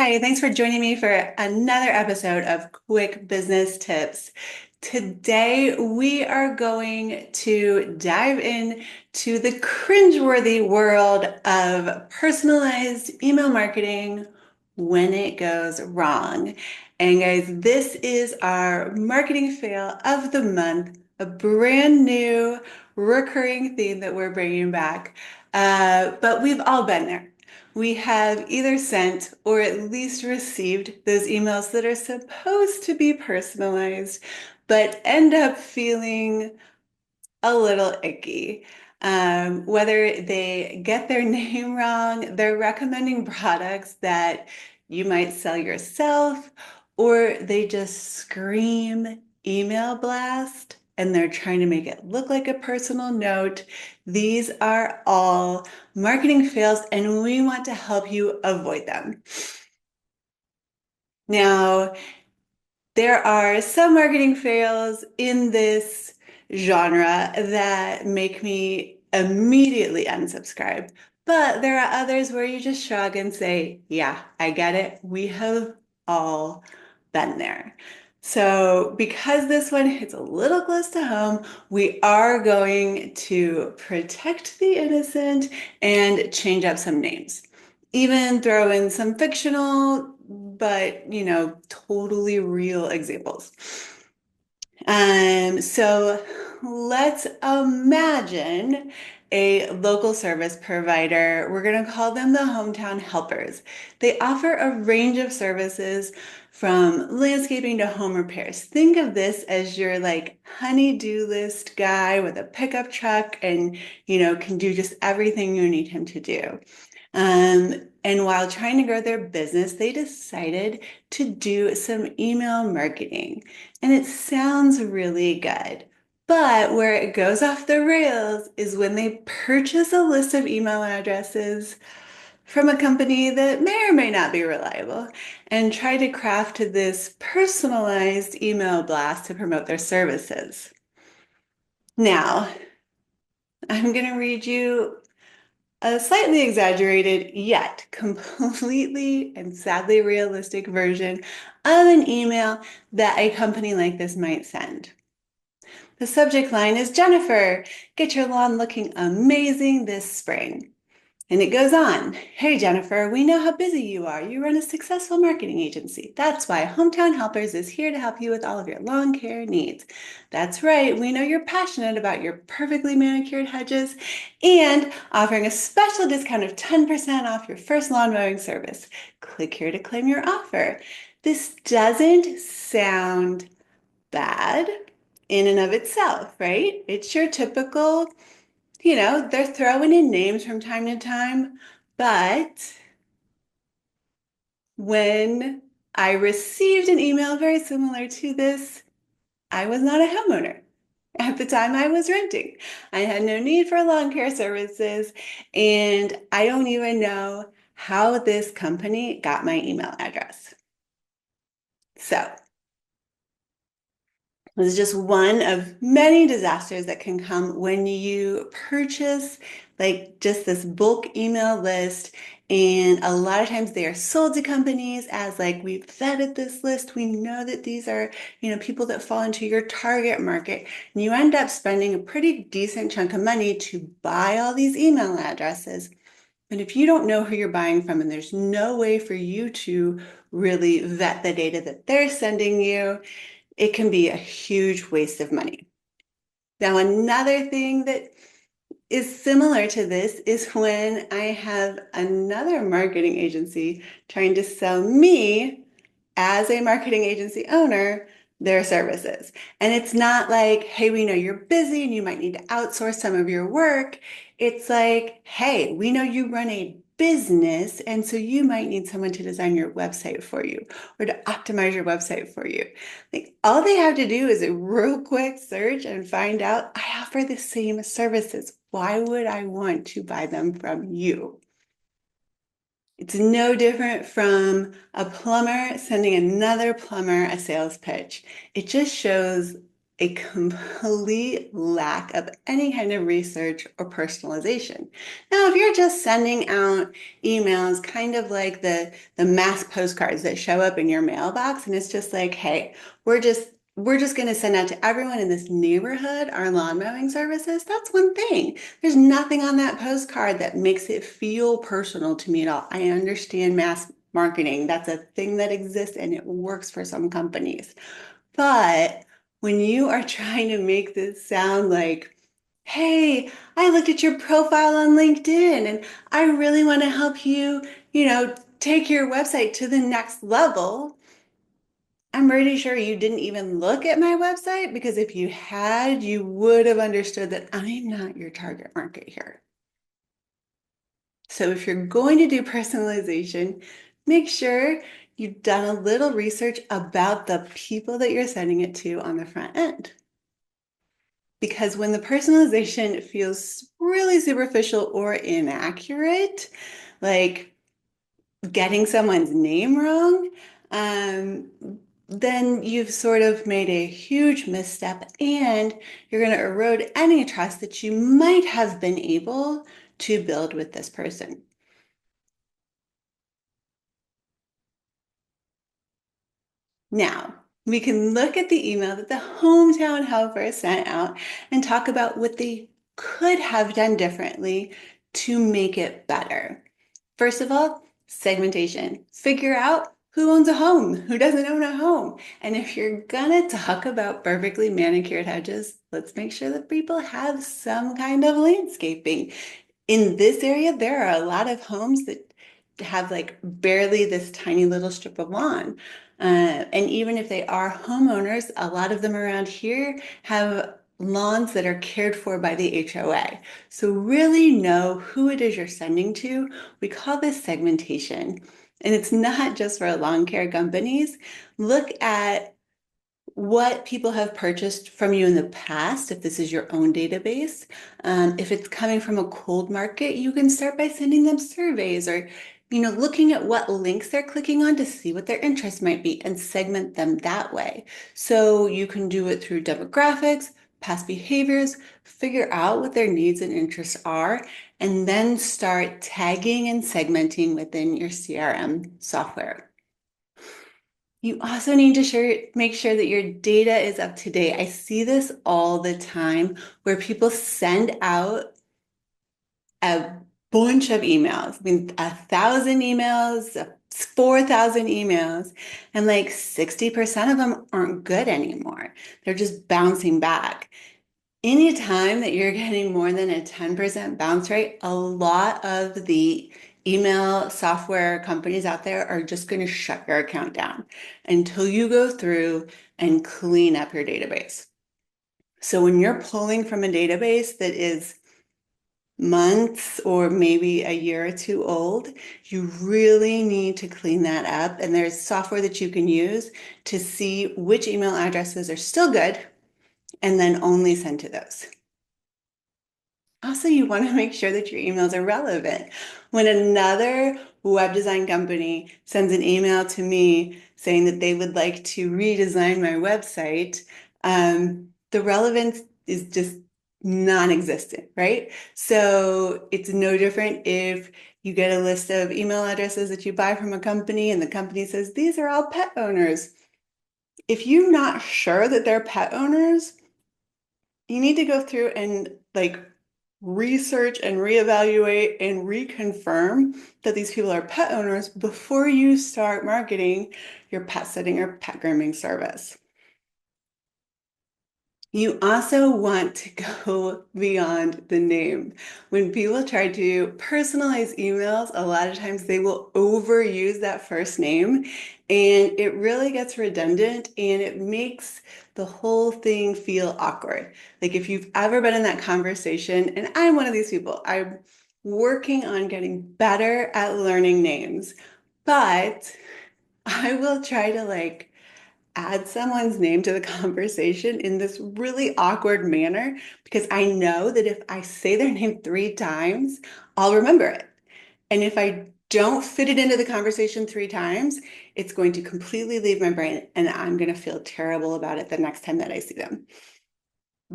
Hi, thanks for joining me for another episode of Quick Business Tips. Today, we are going to dive in to the cringeworthy world of personalized email marketing when it goes wrong. And guys, this is our marketing fail of the month, a brand new recurring theme that we're bringing back. But we've all been there. We have either sent or at least received those emails that are supposed to be personalized, but end up feeling a little icky. Whether they get their name wrong, they're recommending products that you might sell yourself, or they just scream email blast and they're trying to make it look like a personal note. These are all marketing fails, and we want to help you avoid them. Now, there are some marketing fails in this genre that make me immediately unsubscribe, but there are others where you just shrug and say, yeah, I get it. We have all been there. So, because this one hits a little close to home, we are going to protect the innocent and change up some names. Even throw in some fictional, but totally real examples. So let's imagine a local service provider. We're going to call them the hometown helpers. They offer a range of services from landscaping to home repairs. Think of this as your like honey-do list guy with a pickup truck and, can do just everything you need him to do. And while trying to grow their business, they decided to do some email marketing. And it sounds really good. But where it goes off the rails is when they purchase a list of email addresses from a company that may or may not be reliable and try to craft this personalized email blast to promote their services. Now, I'm going to read you a slightly exaggerated yet completely and sadly realistic version of an email that a company like this might send. The subject line is Jennifer, get your lawn looking amazing this spring. And it goes on. Hey, Jennifer, we know how busy you are. You run a successful marketing agency. That's why Hometown Helpers is here to help you with all of your lawn care needs. That's right. We know you're passionate about your perfectly manicured hedges and offering a special discount of 10% off your first lawn mowing service. Click here to claim your offer. This doesn't sound bad in and of itself, right? It's your typical, they're throwing in names from time to time, but when I received an email very similar to this, I was not a homeowner. At the time, I was renting. I had no need for lawn care services, and I don't even know how this company got my email address. So, this is just one of many disasters that can come when you purchase like just this bulk email list. And a lot of times they are sold to companies as like, we've vetted this list. We know that these are, people that fall into your target market. And you end up spending a pretty decent chunk of money to buy all these email addresses. But if you don't know who you're buying from and there's no way for you to really vet the data that they're sending you, it can be a huge waste of money. Now, another thing that is similar to this is when I have another marketing agency trying to sell me as a marketing agency owner their services. And it's not like, hey, we know you're busy and you might need to outsource some of your work. It's like, hey, we know you run a business, and so you might need someone to design your website for you or to optimize your website for you. Like all they have to do is a real quick search and find out I offer the same services. Why would I want to buy them from you? It's no different from a plumber sending another plumber a sales pitch. It just shows a complete lack of any kind of research or personalization. Now, if you're just sending out emails, kind of like the mass postcards that show up in your mailbox, and it's just like, hey, we're just going to send out to everyone in this neighborhood our lawn mowing services. That's one thing. There's nothing on that postcard that makes it feel personal to me at all. I understand mass marketing. That's a thing that exists and it works for some companies. But when you are trying to make this sound like, hey, I looked at your profile on LinkedIn and I really want to help you, take your website to the next level. I'm pretty sure you didn't even look at my website because if you had, you would have understood that I'm not your target market here. So if you're going to do personalization, make sure you've done a little research about the people that you're sending it to on the front end. Because when the personalization feels really superficial or inaccurate, like getting someone's name wrong, um, then you've sort of made a huge misstep and you're going to erode any trust that you might have been able to build with this person. Now, we can look at the email that the hometown helper sent out and talk about what they could have done differently to make it better. First of all, segmentation. Figure out who owns a home, who doesn't own a home. And if you're gonna talk about perfectly manicured hedges, let's make sure that people have some kind of landscaping. In this area, there are a lot of homes that have like barely this tiny little strip of lawn. And even if they are homeowners, a lot of them around here have lawns that are cared for by the HOA. So really know who it is you're sending to. We call this segmentation. And it's not just for lawn care companies. Look at what people have purchased from you in the past, if this is your own database. If it's coming from a cold market, you can start by sending them surveys or, looking at what links they're clicking on to see what their interests might be and segment them that way. So you can do it through demographics, past behaviors, figure out what their needs and interests are, and then start tagging and segmenting within your CRM software. You also need to make sure that your data is up to date. I see this all the time where people send out a bunch of emails. I mean, 1,000 emails, 4,000 emails, and like 60% of them aren't good anymore. They're just bouncing back. Anytime that you're getting more than a 10% bounce rate, a lot of the email software companies out there are just going to shut your account down until you go through and clean up your database. So when you're pulling from a database that is months or maybe a year or two old, you really need to clean that up. And there's software that you can use to see which email addresses are still good and then only send to those. Also, you want to make sure that your emails are relevant. When another web design company sends an email to me saying that they would like to redesign my website, the relevance is just non-existent, right? So it's no different if you get a list of email addresses that you buy from a company and the company says, these are all pet owners. If you're not sure that they're pet owners, you need to go through and like research and reevaluate and reconfirm that these people are pet owners before you start marketing your pet sitting or pet grooming service. You also want to go beyond the name. When people try to personalize emails, a lot of times they will overuse that first name and it really gets redundant and it makes the whole thing feel awkward. Like if you've ever been in that conversation, and I'm one of these people, I'm working on getting better at learning names, but I will try to like add someone's name to the conversation in this really awkward manner because I know that if I say their name 3 times, I'll remember it. And if I don't fit it into the conversation 3 times. It's going to completely leave my brain and I'm going to feel terrible about it the next time that I see them.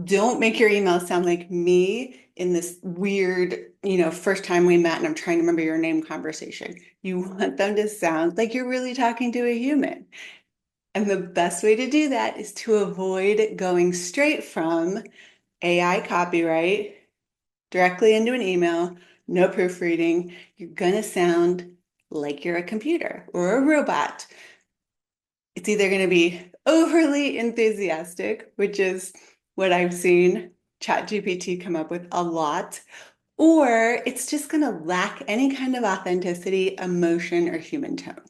Don't make your emails sound like me in this weird, first time we met and I'm trying to remember your name conversation. You want them to sound like you're really talking to a human. And the best way to do that is to avoid going straight from AI copyright directly into an email, no proofreading. You're going to sound like you're a computer or a robot. It's either going to be overly enthusiastic, which is what I've seen ChatGPT come up with a lot, or it's just going to lack any kind of authenticity, emotion, or human tone.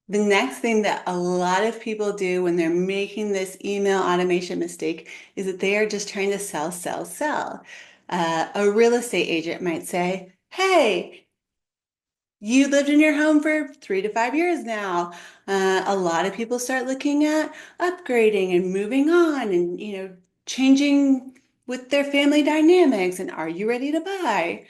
The next thing that a lot of people do when they're making this email automation mistake is that they are just trying to sell, sell, sell. A real estate agent might say, hey, you lived in your home for 3 to 5 years now. A lot of people start looking at upgrading and moving on and, changing with their family dynamics. And are you ready to buy?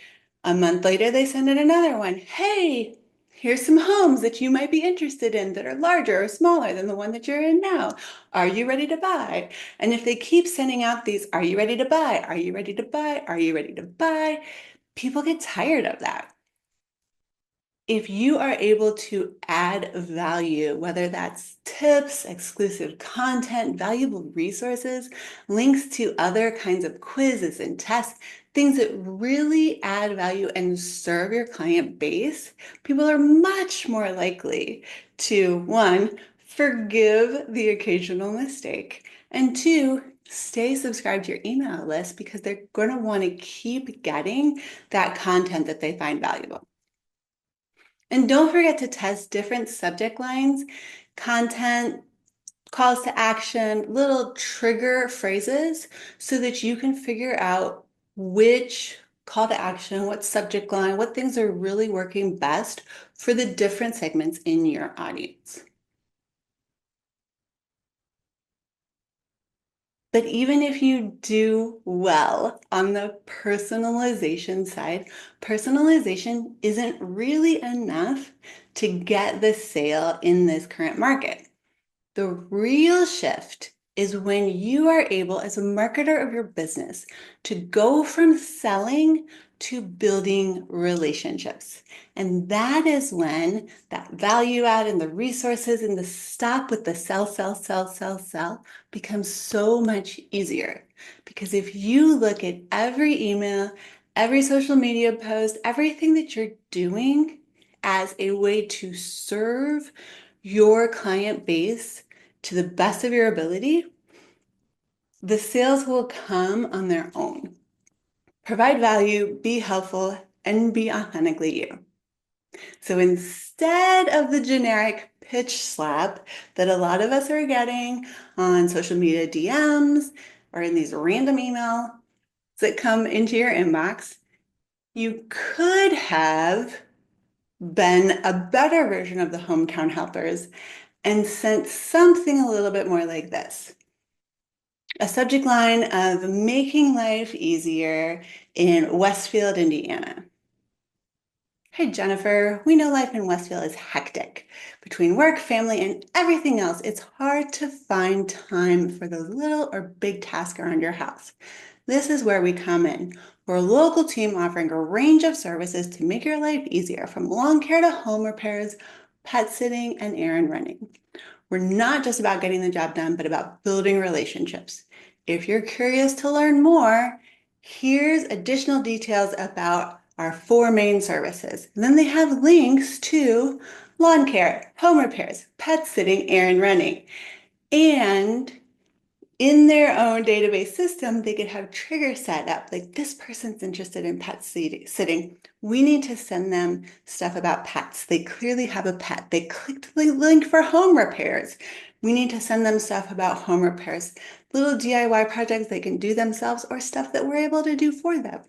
A month later, they send in another one. Hey, here's some homes that you might be interested in that are larger or smaller than the one that you're in now. Are you ready to buy? And if they keep sending out these, are you ready to buy? Are you ready to buy? Are you ready to buy? People get tired of that. If you are able to add value, whether that's tips, exclusive content, valuable resources, links to other kinds of quizzes and tests, things that really add value and serve your client base, people are much more likely to, one, forgive the occasional mistake, and two, stay subscribed to your email list because they're going to want to keep getting that content that they find valuable. And don't forget to test different subject lines, content, calls to action, little trigger phrases so that you can figure out which call to action, what subject line, what things are really working best for the different segments in your audience. But even if you do well on the personalization side, personalization isn't really enough to get the sale in this current market. The real shift is when you are able, as a marketer of your business, to go from selling to building relationships. And that is when that value add and the resources and the stop with the sell, sell, sell, sell, sell becomes so much easier. Because if you look at every email, every social media post, everything that you're doing as a way to serve your client base to the best of your ability, the sales will come on their own. Provide value, be helpful, and be authentically you. So instead of the generic pitch slap that a lot of us are getting on social media DMs or in these random emails that come into your inbox, you could have been a better version of the hometown helpers and sent something a little bit more like this. A subject line of making life easier in Westfield, Indiana. Hey, Jennifer, we know life in Westfield is hectic. Between work, family, and everything else, it's hard to find time for those little or big tasks around your house. This is where we come in. We're a local team offering a range of services to make your life easier, from lawn care to home repairs, pet sitting, and errand running. We're not just about getting the job done, but about building relationships. If you're curious to learn more, here's additional details about our 4 main services. And then they have links to lawn care, home repairs, pet sitting, errand running. And in their own database system, they could have triggers set up, like this person's interested in pet sitting. We need to send them stuff about pets. They clearly have a pet. They clicked the link for home repairs. We need to send them stuff about home repairs, little DIY projects they can do themselves or stuff that we're able to do for them.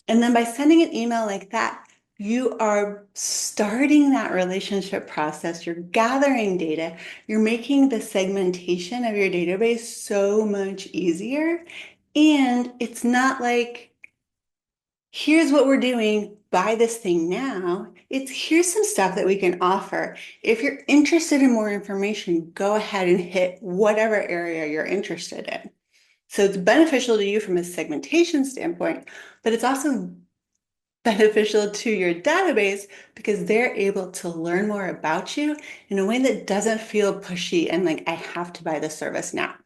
And then by sending an email like that, you are starting that relationship process. You're gathering data. You're making the segmentation of your database so much easier. And it's not like Here's what we're doing. Buy this thing now. Here's some stuff that we can offer. If you're interested in more information, go ahead and hit whatever area you're interested in. So it's beneficial to you from a segmentation standpoint, but it's also beneficial to your database because they're able to learn more about you in a way that doesn't feel pushy and like I have to buy this service now.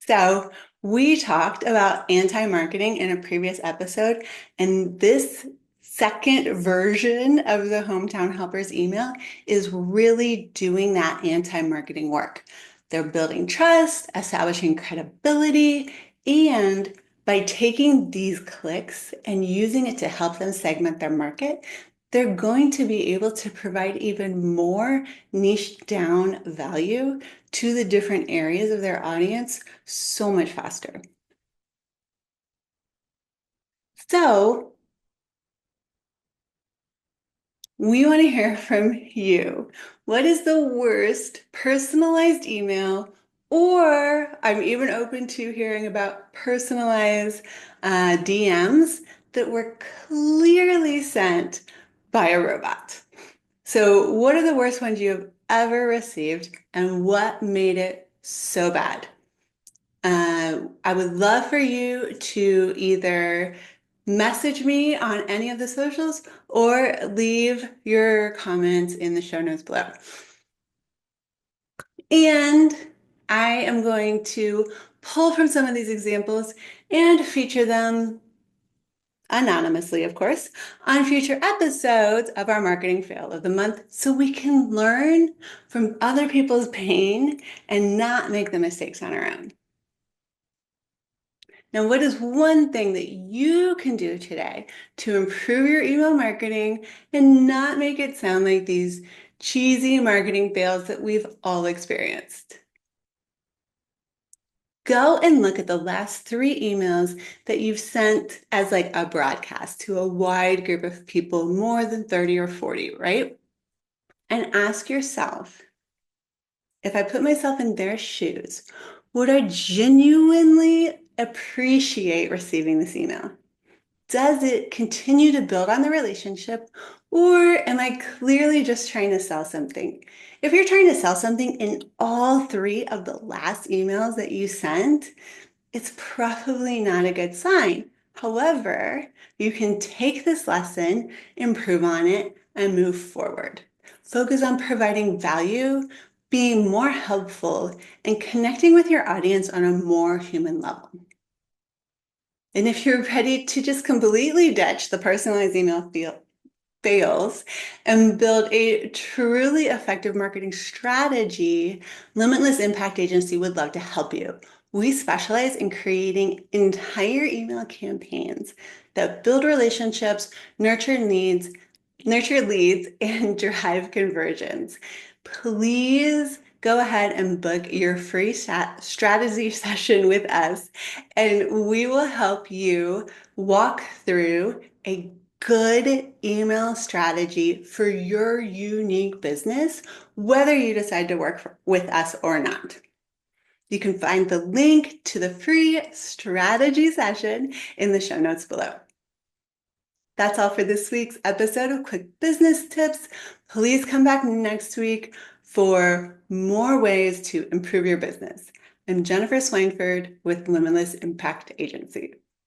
So we talked about anti-marketing in a previous episode, and this second version of the Hometown Helpers email is really doing that anti-marketing work. They're building trust, establishing credibility, and by taking these clicks and using it to help them segment their market, they're going to be able to provide even more niche down value to the different areas of their audience so much faster. So we want to hear from you. What is the worst personalized email? Or I'm even open to hearing about personalized DMs that were clearly sent by a robot. So, what are the worst ones you have ever received, and what made it so bad? I would love for you to either message me on any of the socials or leave your comments in the show notes below. And I am going to pull from some of these examples and feature them anonymously, of course, on future episodes of our Marketing Fail of the Month so we can learn from other people's pain and not make the mistakes on our own. Now, what is one thing that you can do today to improve your email marketing and not make it sound like these cheesy marketing fails that we've all experienced? Go and look at the last 3 emails that you've sent as like a broadcast to a wide group of people, more than 30 or 40, right? And ask yourself, if I put myself in their shoes, would I genuinely appreciate receiving this email? Does it continue to build on the relationship, or am I clearly just trying to sell something? If you're trying to sell something in all 3 of the last emails that you sent, it's probably not a good sign. However, you can take this lesson, improve on it, and move forward. Focus on providing value, being more helpful, and connecting with your audience on a more human level. And if you're ready to just completely ditch the personalized email fails and build a truly effective marketing strategy, Limitless Impact Agency would love to help you. We specialize in creating entire email campaigns that build relationships, nurture leads, and drive conversions. Please go ahead and book your free strategy session with us, and we will help you walk through a good email strategy for your unique business, whether you decide to work with us or not. You can find the link to the free strategy session in the show notes below. That's all for this week's episode of Quick Business Tips. Please come back next week for more ways to improve your business. I'm Jennifer Swineford with Limitless Impact Agency.